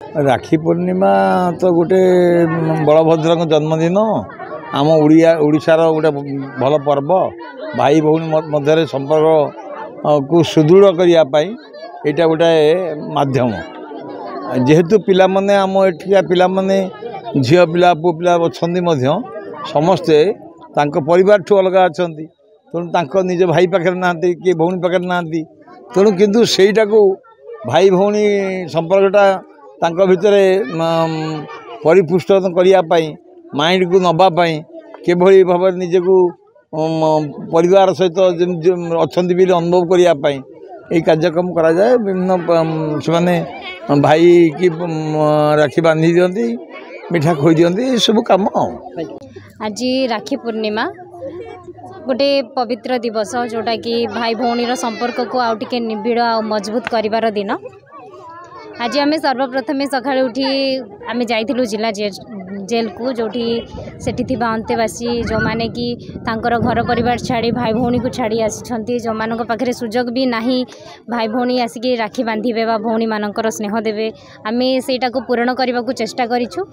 राखी पूर्णिमा तो गोटे बलभद्र जन्मदिन आम ओडिशार गोटे भल पर्व भाई भौणी मध्य संपर्क को सुदृढ़ करने यहाँ गोटे माध्यम जेहेतु पिला माने आम एठिया पिला माने झील पिला पु पिला अच्छा समस्ते परिवार ठू अलग अच्छा तेणु निज भाई पाखे ना किए भौणी पाखे ना तेणु किंतु सेटा को भाई भौणी संपर्कटा तांको भितरे परिपुष्ट करने माइंड को नवापाई किभली भाव निजको परिवार सहित अच्छा अनुभव करने ये कार्यक्रम करा जाए विभिन्न से भाई की राखी बांधी दियंती मिठा खोई दियंती सब काम। आज राखी पूर्णिमा गोटे पवित्र दिवस जोटा कि भाई भौणी संपर्क को आउ टिके निबिड़ आ मजबूत करिवार दिन। आज आम सर्वप्रथमे सकाळे उठी आम जाइलु जिला जेल को जोठी सेठी थिबा अंतेवासी जो माने कि तांकर घर परिवार छाड़ी भाई भौणी को छाड़ी आसी जो मान पाखे सुजोग भी नहीं भाई भौणी आसिक राखी बांधे बा भौणी मानकर स्नेह देवे आम सेटा को पूरण करने को चेष्टा करिछु।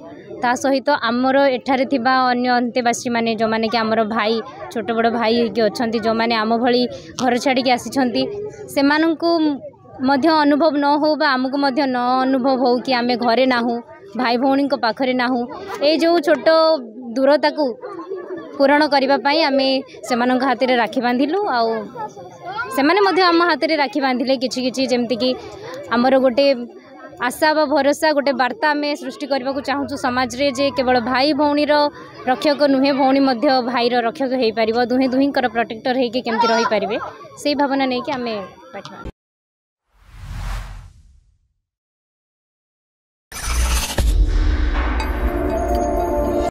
ता सहित आमर एठारे थिबा अन्य अंतेवासी माने जो माने कि आमर भाई छोट बड़ भाई कि अच्छंती जो माने आम भली घर छाड़ी आसी से माननकु मध्य अनुभव न हो बा आमको मध्य न अनुभव हो कि आमे घरे नाहू भाई भौणी पाखरे नाहू ए जो छोट दूरता को पूरण करने आमे सेमान हाथ में राखी बांधिलु आउ सेमाने मध्य आम हाथ में राखी बांधिले किछि किछि जेमति कि आमर गोटे आशा बा भरोसा गोटे वार्ता आम सृष्टि करने को चाहूँ समाज रे जे केवल भाई भौणी रक्षक नुहे भौणी मध्य भाई रक्षक हो पार दुहें दुहींकर प्रोटेक्टर होकर केमती रही पारे से भावना नहीं कि आम